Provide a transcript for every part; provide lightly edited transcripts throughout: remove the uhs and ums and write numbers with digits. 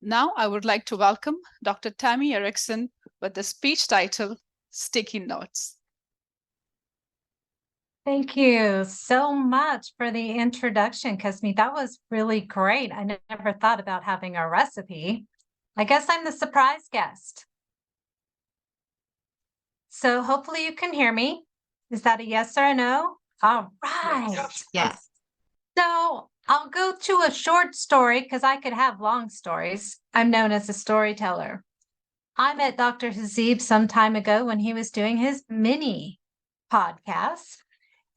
Now I would like to welcome Dr. Tami Erickson with the speech title, Sticky Notes. Thank you so much for the introduction, Kasmi. That was really great. I never thought about having a recipe. I guess I'm the surprise guest. So hopefully you can hear me. Is that a yes or a no? All right. Yes. So I'll go to a short story because I could have long stories. I'm known as a storyteller. I met Dr. Hazib some time ago when he was doing his mini podcast.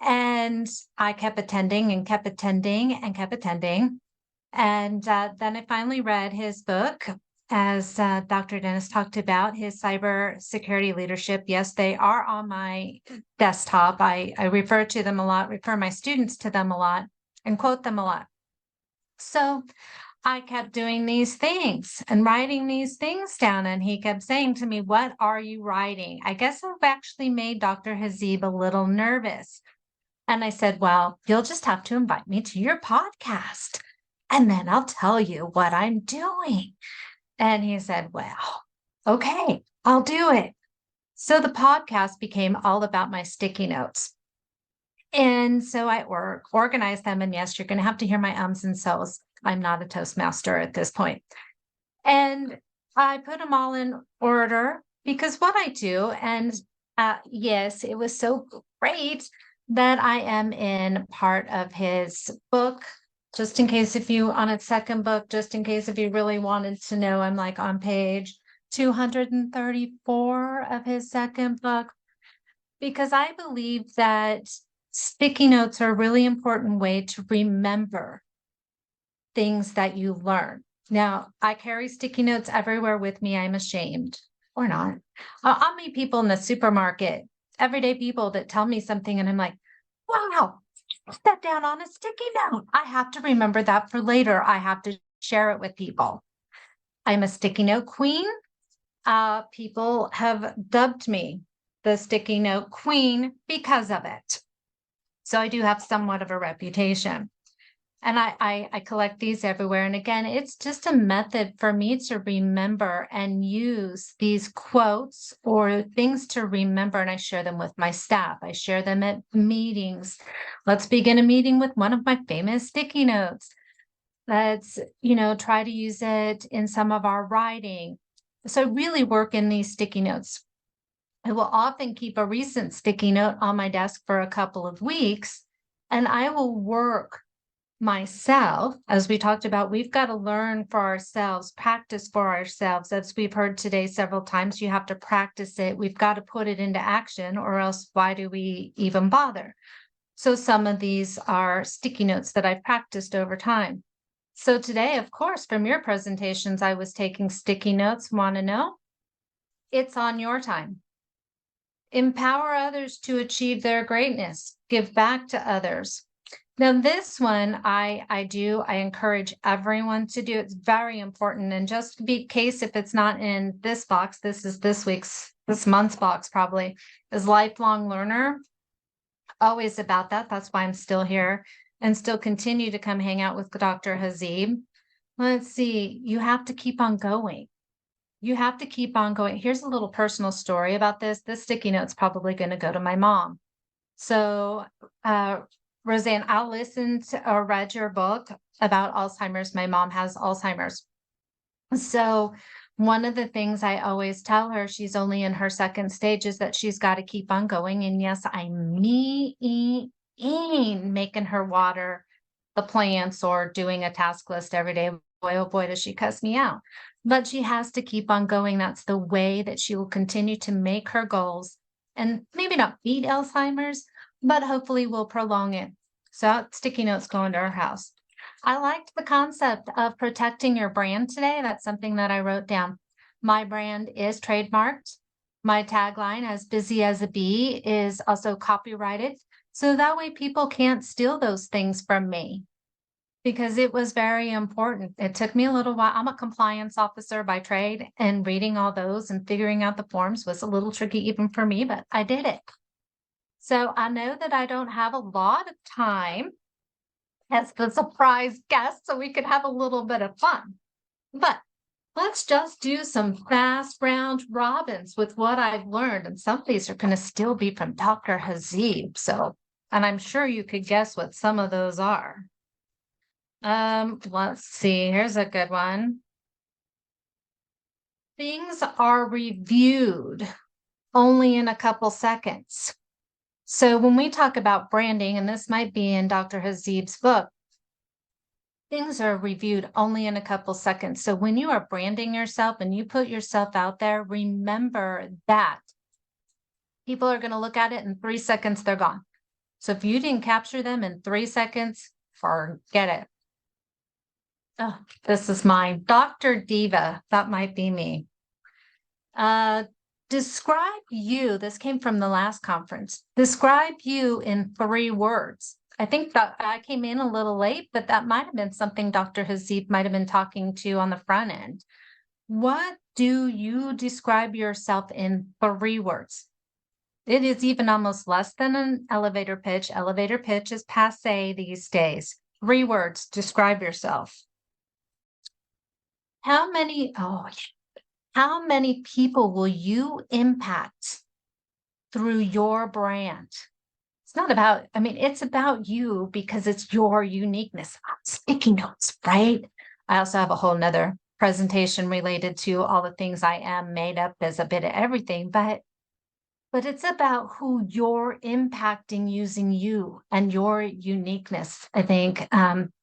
And I kept attending and kept attending and kept attending. And then I finally read his book, as Dr. Dennis talked about, his cyber security leadership. Yes, they are on my desktop. I refer to them a lot, refer my students to them a lot, and quote them a lot. So I kept doing these things and writing these things down. And he kept saying to me, "What are you writing?" I guess I've actually made Dr. Hazib a little nervous. And I said, "Well, you'll just have to invite me to your podcast, and then I'll tell you what I'm doing." And he said, "Well, okay, I'll do it." So the podcast became all about my sticky notes. And so I organized them. And yes, you're going to have to hear my ums and so's. I'm not a Toastmaster at this point. And I put them all in order because what I do, and yes, it was so great that I am in part of his book. Just in case if you, on its second book, just in case if you really wanted to know, I'm like on page 234 of his second book, because I believe that sticky notes are a really important way to remember things that you learn. Now, I carry sticky notes everywhere with me. I'm ashamed or not. I'll meet people in the supermarket, everyday people that tell me something, and I'm like, "Wow, put that down on a sticky note. I have to remember that for later. I have to share it with people." I'm a sticky note queen. People have dubbed me the sticky note queen because of it. So I do have somewhat of a reputation. And I collect these everywhere. And again, it's just a method for me to remember and use these quotes or things to remember. And I share them with my staff. I share them at meetings. Let's begin a meeting with one of my famous sticky notes. Let's, try to use it in some of our writing. So really work in these sticky notes. I will often keep a recent sticky note on my desk for a couple of weeks, and I will work myself. As we talked about, we've got to learn for ourselves, practice for ourselves. As we've heard today several times, you have to practice it. We've got to put it into action, or else why do we even bother? So some of these are sticky notes that I've practiced over time. So today, of course, from your presentations, I was taking sticky notes. Want to know? It's on your time. Empower others to achieve their greatness. Give back to others. Now, this one I encourage everyone to do. It's very important. And just to be case if it's not in this box, this is this month's box probably, is lifelong learner. Always about that. That's why I'm still here and still continue to come hang out with Dr. Hazib. Let's see. You have to keep on going. You have to keep on going. Here's a little personal story about this. This sticky note's probably going to go to my mom. So, Roseanne, I'll listen to or read your book about Alzheimer's. My mom has Alzheimer's. So one of the things I always tell her, she's only in her second stage, is that she's got to keep on going. And yes, I mean making her water the plants or doing a task list every day. Boy, oh boy, does she cuss me out. But she has to keep on going. That's the way that she will continue to make her goals and maybe not beat Alzheimer's, but hopefully will prolong it. So sticky notes going to our house. I liked the concept of protecting your brand today. That's something that I wrote down. My brand is trademarked. My tagline, "as busy as a bee," is also copyrighted. So that way people can't steal those things from me, because it was very important. It took me a little while. I'm a compliance officer by trade, and reading all those and figuring out the forms was a little tricky even for me, but I did it. So I know that I don't have a lot of time as the surprise guest, so we could have a little bit of fun. But Let's just do some fast round robins with what I've learned. And some of these are going to still be from Dr. Hazib. So, and I'm sure you could guess what some of those are. Let's see. Here's a good one. Things are reviewed only in a couple seconds. So when we talk about branding, and this might be in Dr. Hazib's book, things are reviewed only in a couple seconds. So when you are branding yourself and you put yourself out there, remember that people are going to look at it in 3 seconds, they're gone. So if you didn't capture them in 3 seconds, forget it. Oh, this is mine. Dr. Diva, that might be me. Describe you. This came from the last conference. Describe you in 3 words. I think that I came in a little late, but that might have been something Dr. Hazib might have been talking to on the front end. What do you describe yourself in 3 words? It is even almost less than an elevator pitch. Elevator pitch is passé these days. 3 words, describe yourself. How many people will you impact through your brand? It's not about, it's about you because it's your uniqueness. Sticky notes, right? I also have a whole nother presentation related to all the things I am made up as a bit of everything, but it's about who you're impacting using you and your uniqueness. I think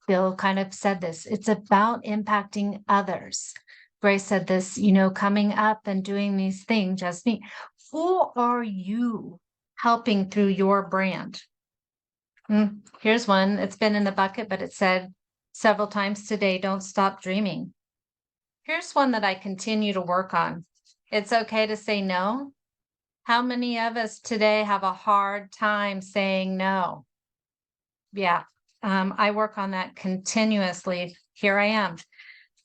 Bill kind of said this. It's about impacting others. Grace said this, coming up and doing these things, just me. Who are you helping through your brand? Here's one. It's been in the bucket, but it said several times today, don't stop dreaming. Here's one that I continue to work on. It's okay to say no. How many of us today have a hard time saying no? Yeah, I work on that continuously. Here I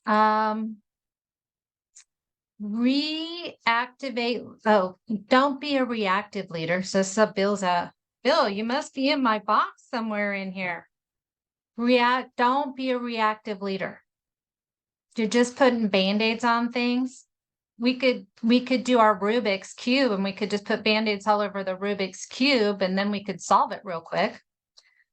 am. Reactivate. Oh, don't be a reactive leader. So Bill, you must be in my box somewhere in here. Don't be a reactive leader. You're just putting band-aids on things. We could do our Rubik's Cube and we could just put band-aids all over the Rubik's Cube and then we could solve it real quick.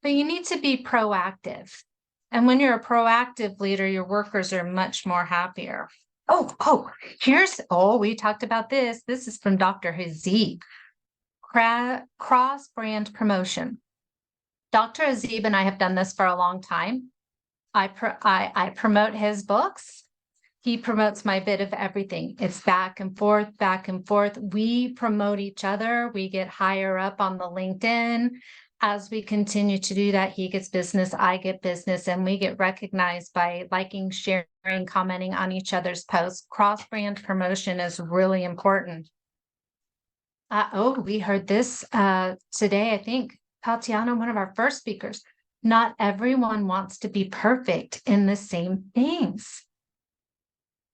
But you need to be proactive. And when you're a proactive leader, your workers are much more happier. We talked about this. This is from Dr. Hazib. Cross-brand promotion. Dr. Hazib and I have done this for a long time. I promote his books. He promotes my bit of everything. It's back and forth, back and forth. We promote each other. We get higher up on the LinkedIn. As we continue to do that, he gets business, I get business, and we get recognized by liking, sharing, commenting on each other's posts. Cross-brand promotion is really important. We heard this today, I think, Tatiana, one of our first speakers. Not everyone wants to be perfect in the same things.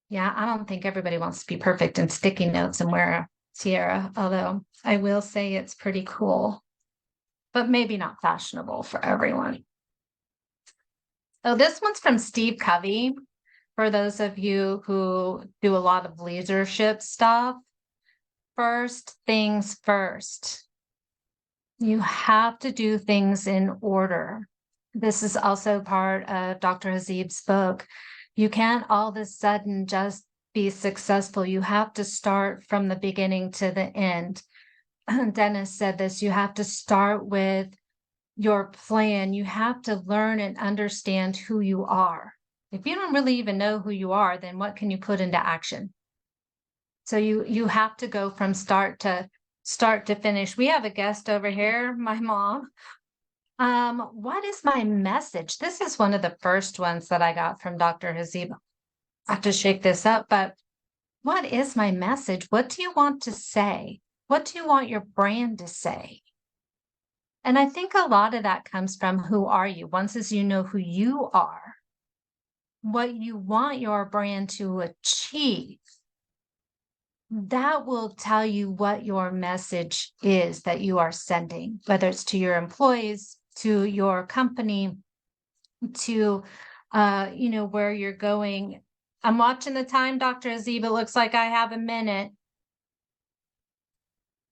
Yeah, I don't think everybody wants to be perfect in sticky notes and wear a tiara, although I will say it's pretty cool, but maybe not fashionable for everyone. Oh, this one's from Steve Covey. For those of you who do a lot of leadership stuff, first things first. You have to do things in order. This is also part of Dr. Hazib's book. You can't all of a sudden just be successful. You have to start from the beginning to the end. Dennis said this, you have to start with your plan. You have to learn and understand who you are. If you don't really even know who you are, then what can you put into action? So you have to go from start to finish. We have a guest over here, my mom. What is my message? This is one of the first ones that I got from Dr. Hazib. I have to shake this up, but what is my message? What do you want to say? What do you want your brand to say? And I think a lot of that comes from who are you? Once as you know who you are, what you want your brand to achieve, that will tell you what your message is that you are sending, whether it's to your employees, to your company, to where you're going. I'm watching the time, Dr. Azib. It looks like I have a minute.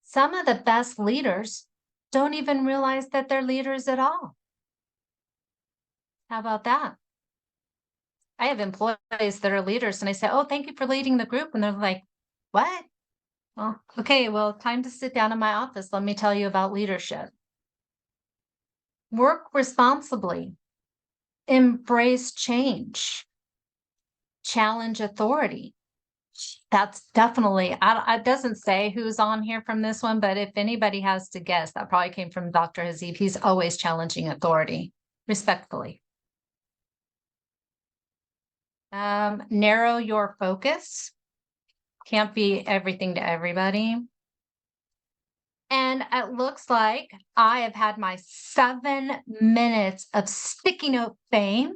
Some of the best leaders don't even realize that they're leaders at all. How about that? I have employees that are leaders and I say, oh, thank you for leading the group. And they're like, what? Well, okay, well, time to sit down in my office. Let me tell you about leadership. Work responsibly, embrace change, challenge authority. That's definitely, it doesn't say who's on here from this one, but if anybody has to guess, that probably came from Dr. Hazib. He's always challenging authority, respectfully. Narrow your focus. Can't be everything to everybody. And it looks like I have had my 7 minutes of sticky note fame.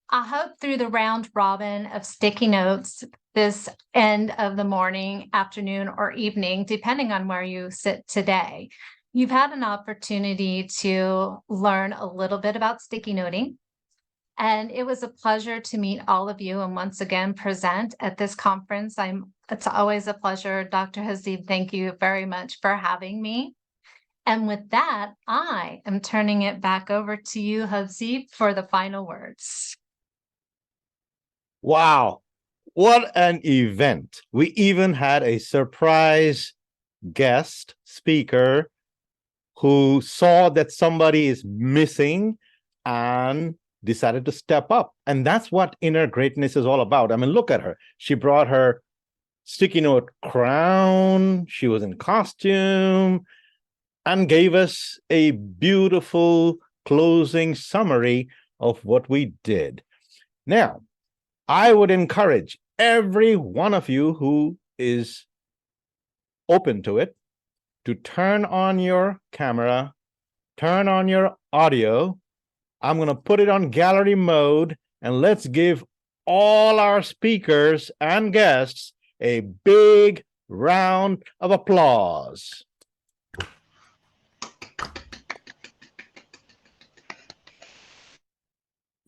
I hope through the round robin of sticky notes this end of the morning, afternoon, or evening, depending on where you sit today, you've had an opportunity to learn a little bit about sticky noting. And it was a pleasure to meet all of you and once again present at this conference. It's always a pleasure. Dr. Hazib, thank you very much for having me. And with that, I am turning it back over to you, Hazib, for the final words. Wow, what an event. We even had a surprise guest speaker who saw that somebody is missing and decided to step up. And that's what inner greatness is all about. I mean, look at her. She brought her sticky note crown. She was in costume and gave us a beautiful closing summary of what we did. Now, I would encourage every one of you who is open to it to turn on your camera, turn on your audio. I'm going to put it on gallery mode, and let's give all our speakers and guests a big round of applause.